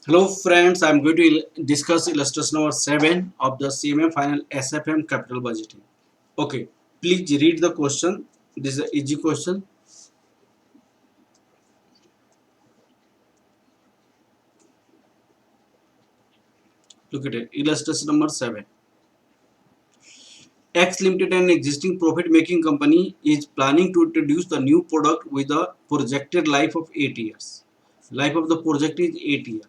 Hello friends, I am going to discuss illustration number 7 of the CMA final SFM capital budgeting. Okay, please read the question. This is an easy question. Look at it. Illustration number 7. X Limited, an existing profit making company, is planning to introduce the new product with a projected life of 8 years. Life of the project is 8 years.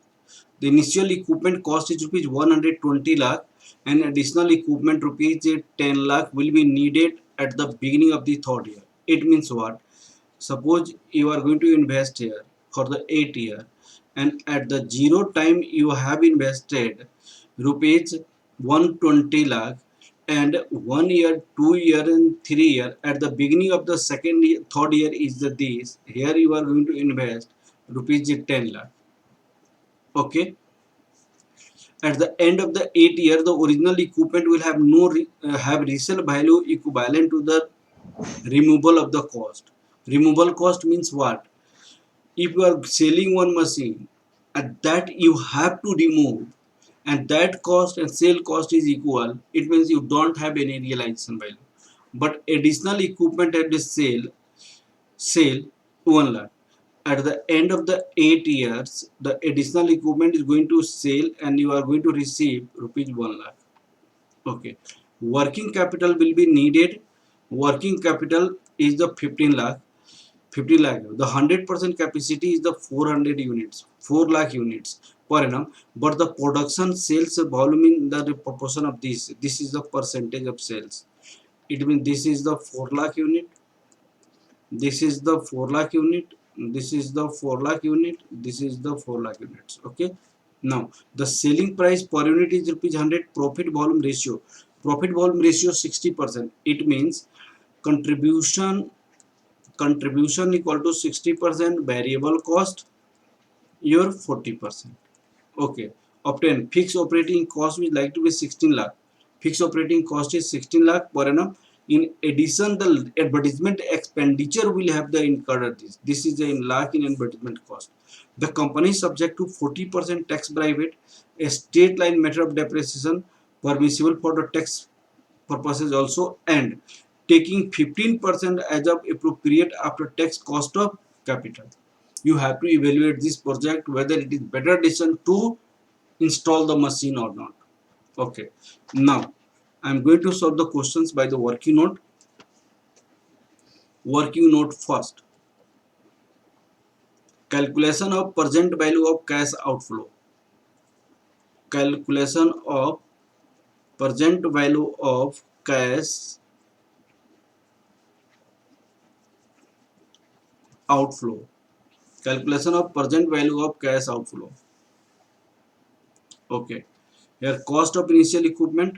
The initial equipment cost is rupees 120 lakh and additional equipment rupees 10 lakh will be needed at the beginning of the third year. It means what? Suppose you are going to invest here for the 8 year and at the zero time you have invested rupees 120 lakh and 1 year, 2 year and 3 year at the beginning of the second year, third year is the this here you are going to invest rupees 10 lakh. Okay, at the end of the 8 year the original equipment will have no have resale value equivalent to the removal of the cost. Removal cost means what? If you are selling one machine at that you have to remove and that cost and sale cost is equal, it means you don't have any realization value. But additional equipment at the sale 1 lakh. At the end of the 8 years, the additional equipment is going to sell and you are going to receive rupees 1 lakh. Okay. Working capital will be needed. Working capital is the 15 lakh. 50 lakh. The 100% capacity is the 400 units, 4 lakh units per annum. But the production sales volume in the proportion of this is the percentage of sales. It means this is the 4 lakh unit, this is the 4 lakh unit, this is the 4 lakh unit, this is the 4 lakh units. Okay, now the selling price per unit is rupees 100. Profit volume ratio 60%. It means contribution equal to 60%, variable cost your 40%. Okay, obtain fixed operating cost is like to be 16 lakh. Fixed operating cost is 16 lakh per annum. In addition, the advertisement expenditure will have the incurred this. This is in lakh in advertisement cost. The company is subject to 40% tax bracket, a state line method of depreciation permissible for the tax purposes also, and taking 15% as of appropriate after tax cost of capital. You have to evaluate this project whether it is better decision to install the machine or not. Okay, now I'm going to solve the questions by the working note. Working note first. Calculation of present value of cash outflow. Calculation of present value of cash outflow. Calculation of present value of cash outflow. Okay, here cost of initial equipment,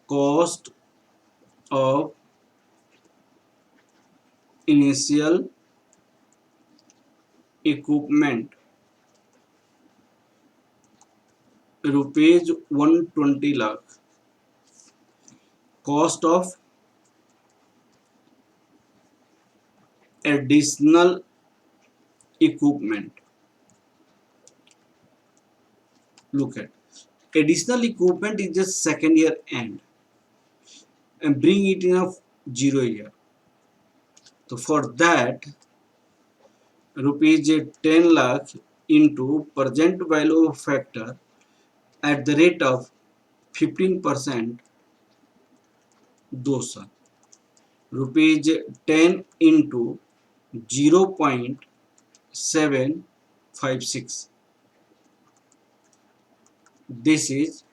cost of initial equipment rupees 120 lakh. Cost of additional equipment. Look at additional equipment is just second year end and bring it in a 0 year. So for that rupees 10 lakh into present value factor at the rate of 15% dosa rupees 10 into 0.756. This is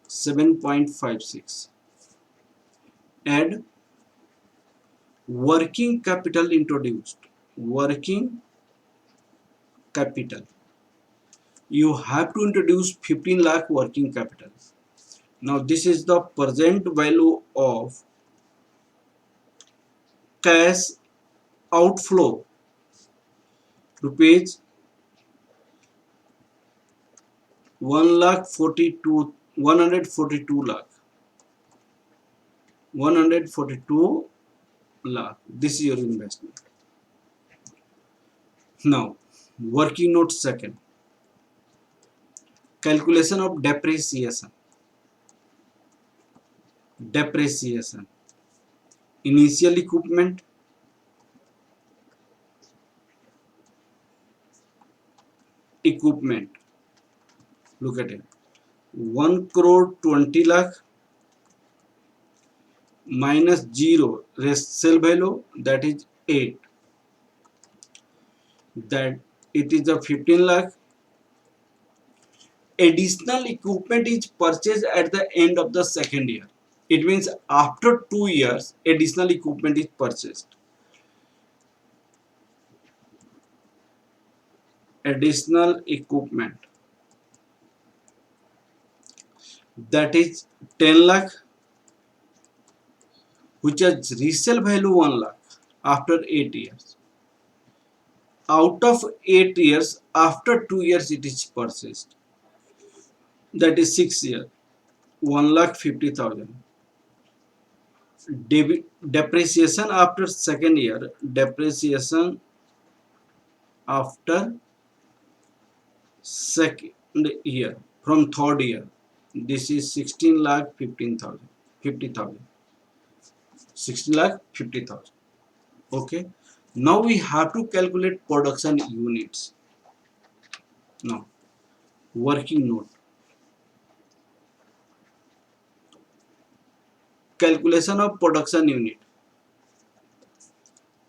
7.56. Add working capital introduced. Working capital. You have to introduce 15 lakh working capital. Now this is the present value of cash outflow rupees 142 lakh. 142 lakh. This is your investment. Now Working note second. Calculation of depreciation. Depreciation. Initial equipment. Equipment. Look at it. 1 crore 20 lakh minus 0 resale value, that is 8. That it is a 15 lakh. Additional equipment is purchased at the end of the second year. It means after 2 years, additional equipment is purchased. Additional equipment, that is 10 lakh, which has resale value 1 lakh after 8 years. Out of 8 years, after 2 years it is purchased. That is 6 years, 1,50,000. Depreciation after second year, depreciation after second year from third year, this is 16 lakh 15,000, 50,000, 16 lakh 50,000. Okay, now we have to calculate production units. Now, working note. Calculation of production unit.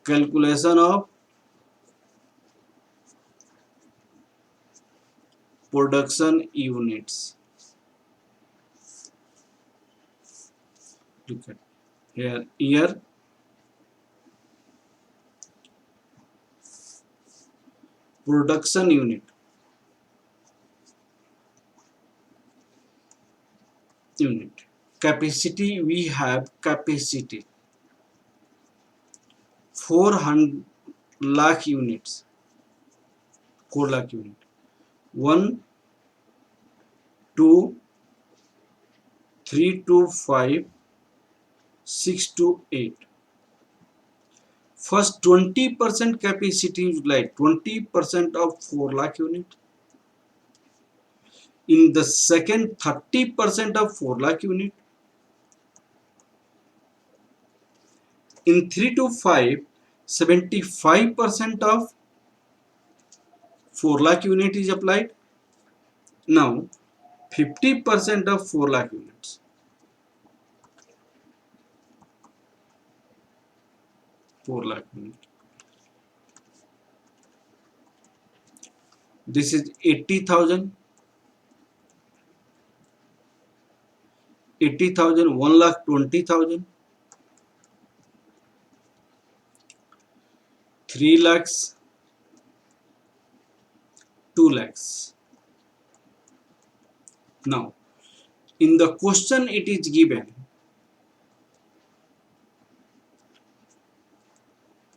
Calculation of production units. Look at here. Year, production unit. Capacity, we have capacity 400 lakh units. 4 lakh unit. 1, 2, 3 to 5, 6 to 8. First 20% capacity is like 20% of 4 lakh unit. In the second 30% of 4 lakh unit. In 3 to 5, 75% of 4 lakh unit is applied. Now 50% of 4 lakh units. 4 lakh unit. This is 80,000. 80,000, 1,20,000. 3 lakhs, 2 lakhs. Now, in the question it is given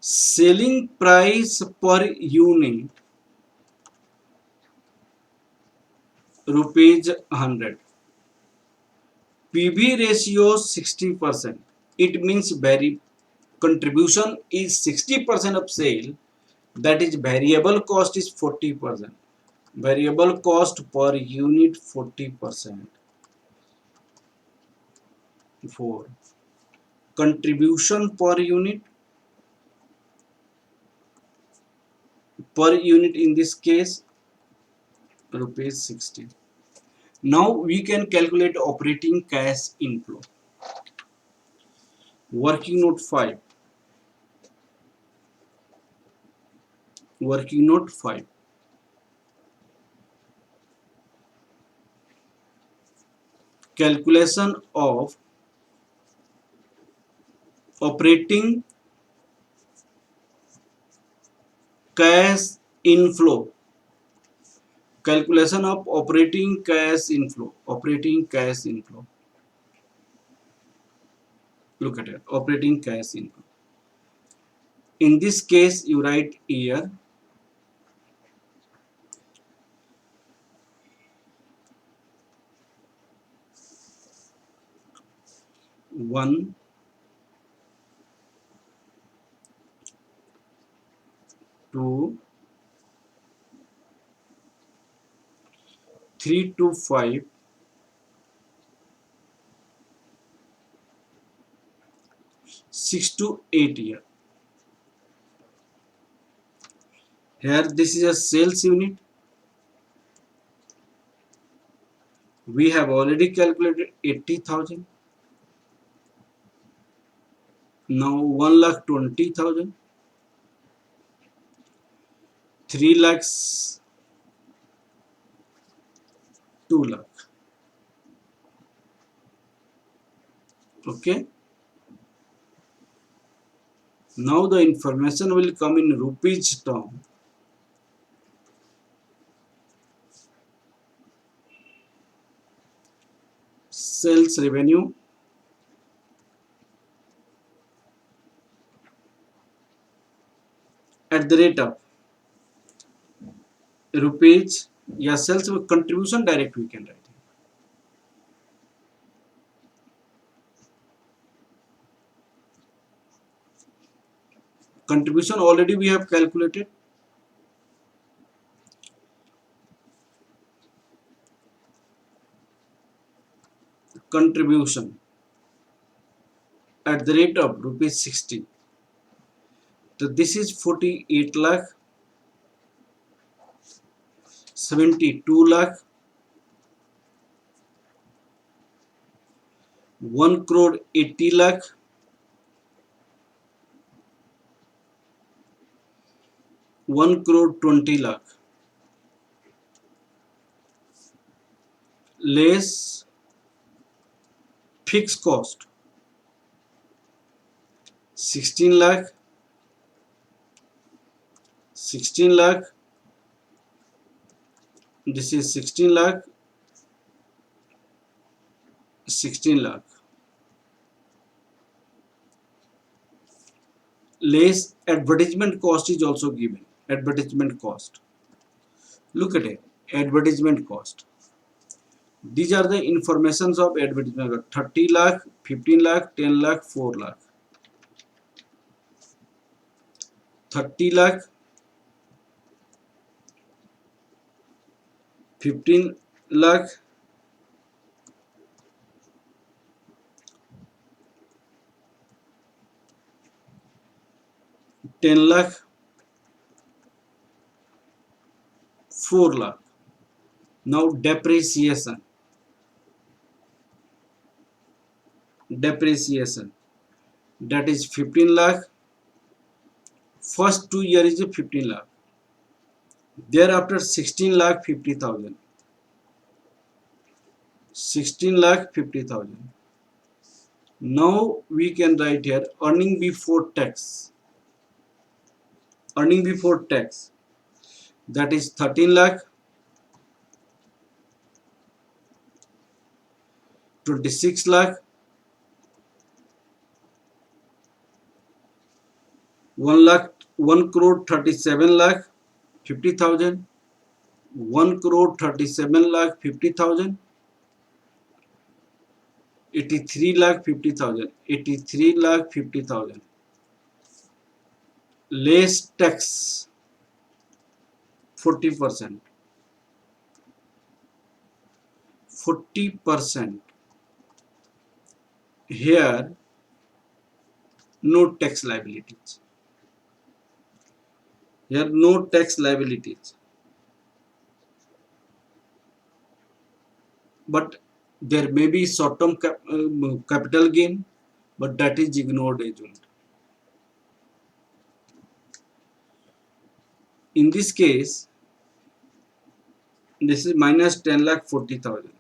selling price per unit rupees 100. PV ratio 60%. It means contribution is 60% of sale. That is variable cost is 40%. Variable cost per unit 40%. 4. Contribution per unit in this case rupees 60. Now we can calculate operating cash inflow. Working note 5. Working note 5. Calculation of operating cash inflow. Calculation of operating cash inflow. Operating cash inflow. Look at it. Operating cash inflow. In this case, you write year. One, 2, 3 to 5, 6 to 8 year. Here this is a sales unit. We have already calculated 80,000. Now 1,20,000, 3 lakhs, 2 lakh. Okay. Now the information will come in rupees term. Sales revenue at the rate of rupees, yeah, sales contribution direct we can write. Contribution already we have calculated. Contribution at the rate of rupees 60. So this is 48 lakh, 72 lakh, 1 crore 80 lakh, 1 crore 20 lakh, less fixed cost 16 lakh, 16 lakh, this is 16 lakh, 16 lakh, less advertisement cost is also given. Advertisement cost, look at it, advertisement cost. These are the informations of advertisement: 30 lakh, 15 lakh, 10 lakh, 4 lakh. 30 lakh, 15 lakh, 10 lakh, 4 lakh. Now depreciation. Depreciation, that is 15 lakh. First 2 year is 15 lakh. Thereafter 16 lakh 50,000. 16 lakh 50,000. Now we can write here earning before tax. Earning before tax, that is 13 lakh, 26 lakh, 1 lakh, 1 crore 37 lakh 50,000, 1 crore 37 lakh 50,000, 83 lakh 50,000, 83 lakh 50,000, less tax 40%, 40%. Here no tax liabilities. Here no tax liabilities. But there may be short-term capital gain, but that is ignored as well. In this case, this is minus 10 lakh 40,000.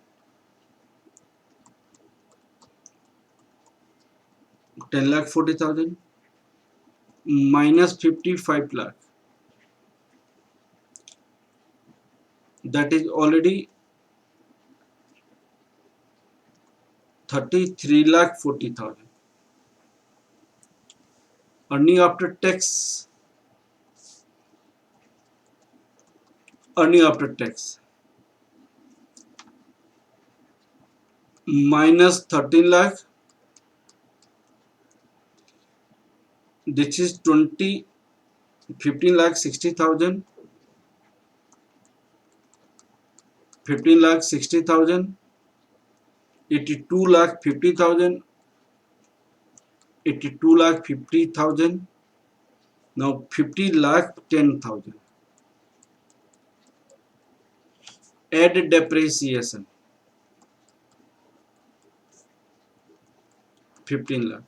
10 lakh 40,000 minus 55 lakh. That is already 33 lakh 40,000. Earning after tax. Earning after tax minus 13 lakh. This is 15 lakh 60,000 15,60,000, 82,50,000, 82,50,000. Now 50,10,000. Add depreciation 15 lakh.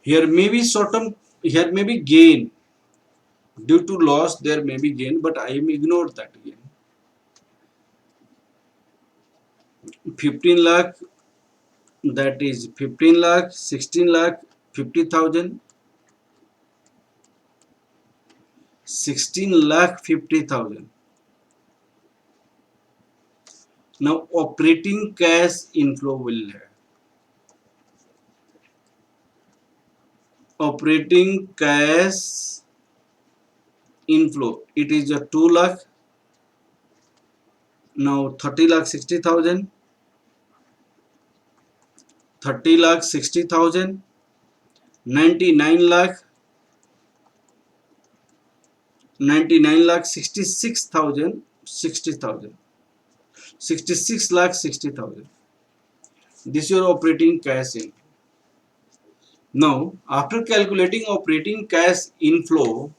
Here may be short term. Here may be gain due to loss. There may be gain, but I am ignored that gain. 15 lakh. That is 15 lakh, 16 lakh, 50,000, 16 lakh 50,000. Now operating cash inflow will have. Operating cash inflow. It is a 2 lakh. Now 30 lakh 60,000, 30 lakh 60,000, 99 lakh, 99 lakh 66,000, 60,000, 66 lakh 60,000. This is your operating cash inflow. Now, after calculating operating cash inflow,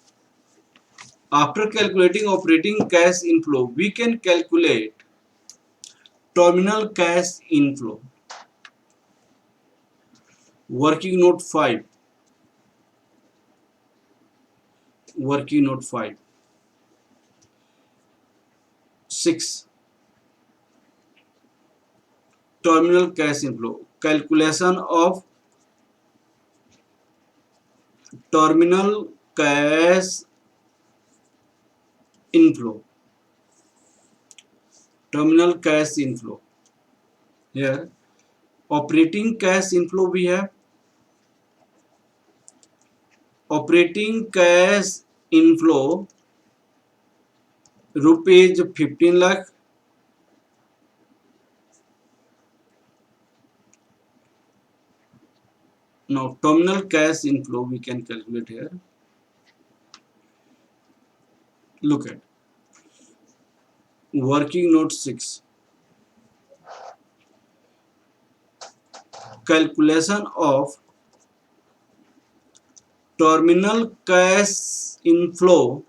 we can calculate terminal cash inflow. Working note 5. Working note 5. 6. Terminal cash inflow. Calculation of terminal cash inflow. Terminal cash inflow. Here, operating cash inflow we have. Operating cash inflow rupees 15 lakh. Now terminal cash inflow we can calculate here. Look at working note 6. Calculation of terminal cash inflow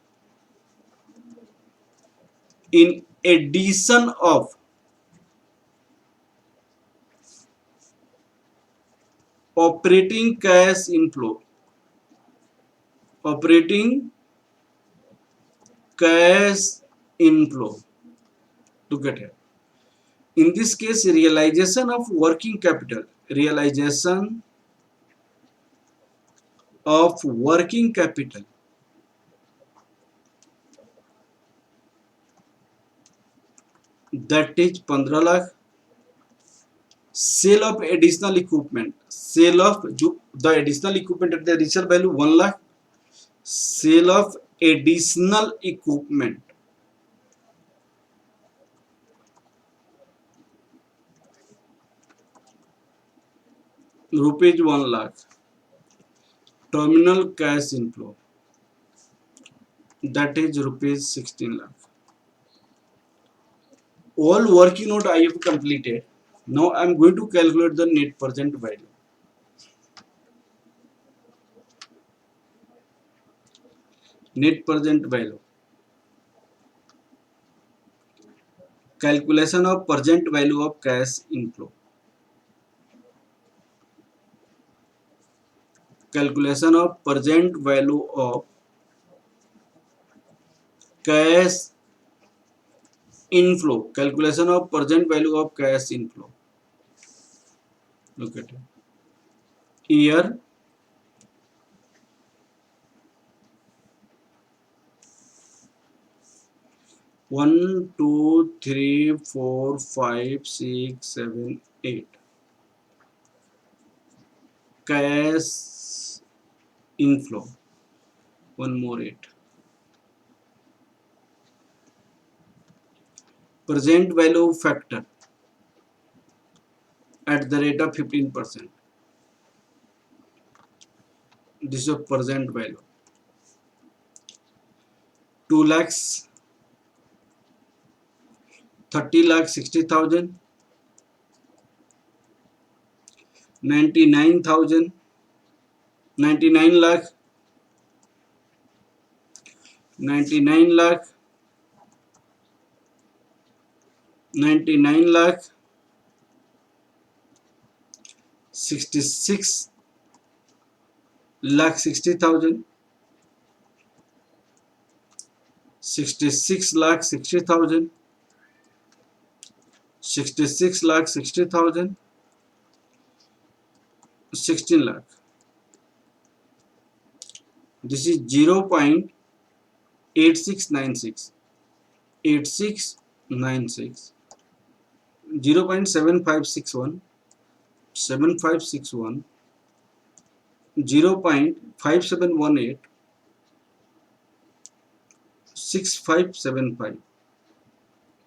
in addition of operating cash inflow. Operating cash inflow. Look at here. In this case, realization of working capital. Realization of working capital. That is 15 lakh. Sale of additional equipment. Sale of the additional equipment at the resale value 1 lakh. Sale of additional equipment. Rupees 1 lakh. Terminal cash inflow. That is rupees 16 lakh. All working note I have completed. Now I am going to calculate the net present value. Net present value. Calculation of present value of cash inflow. Calculation of present value of cash inflow. Calculation of present value of cash inflow. Look at it. Year 1, 2, 3, 4, 5, 6, 7, 8. Cash inflow. One more 8. Present value factor at the rate of 15%. This is a present value. 2 lakhs 30,60,000, 99,000, 99 lakh, 99 lakh, 99 lakh, 66 lakh 60,000, 66 lakh 60,000, 66 lakh 60,000, 16 lakh. This is 0.8696, 8696, 0.7561, 7561, 0.5718, 6575,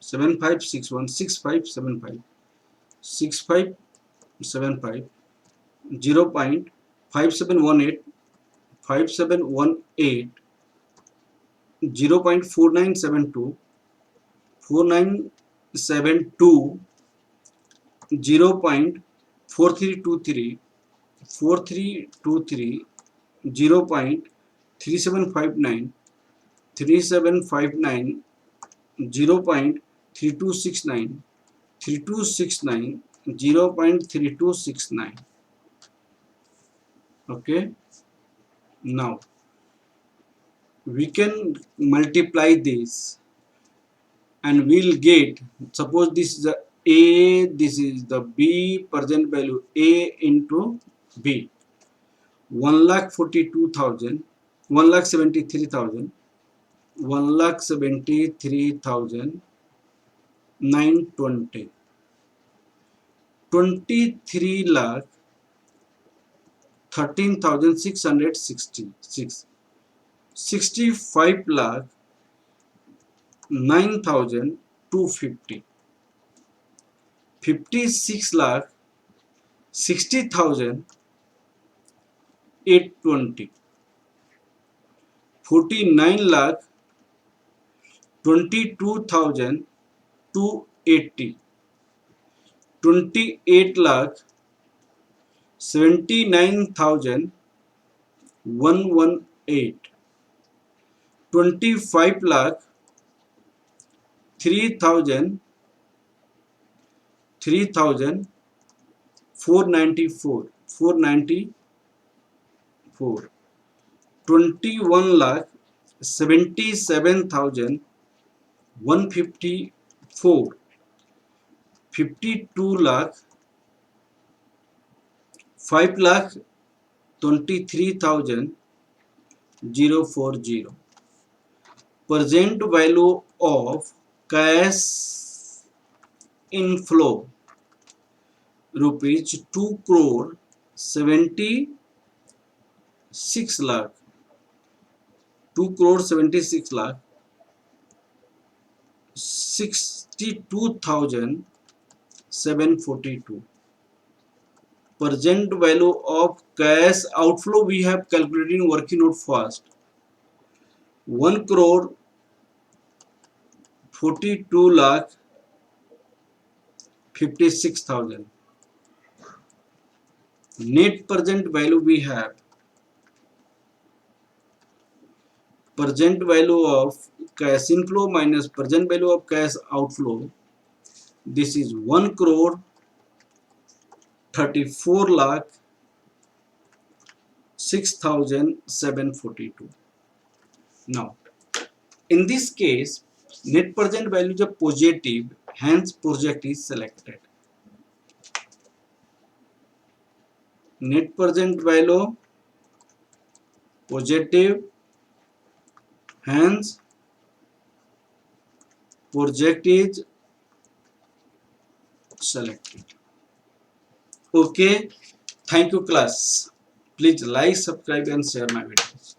7561, 6575, 6575, 0.5718, 5718, 0.4972, 4972, 0.4323, 4323, 0.3759, 3759, 0.3269, 3269, 0.3269. Okay, now we can multiply this and we'll get, suppose this is the A, this is the B, present value A into B, 1,42,000, 1,73,000, 1,73,920, 23 lakh 13,666, 65 lakh 9,250, 56 lakh 60,000 820, 49 lakh 22,000 280, 28 lakh 79,000 118, 25 lakh 3,000 494, 494, 21 lakh 77,000 154, 52 lakh 5 lakh 23,000 040. Present value of cash inflow rupees 2 crore 76 lakh, 2 crore 76 lakh 62,742. Present value of cash outflow we have calculated in working note first, 1 crore 42 lakh 56,000. Net present value we have, present value of cash inflow minus present value of cash outflow, this is 1 crore 34 lakh 6,742. Now in this case net present value is a positive, hence project is selected. Net present value positive, hence project is selected. Okay, thank you class. Please like, subscribe and share my videos.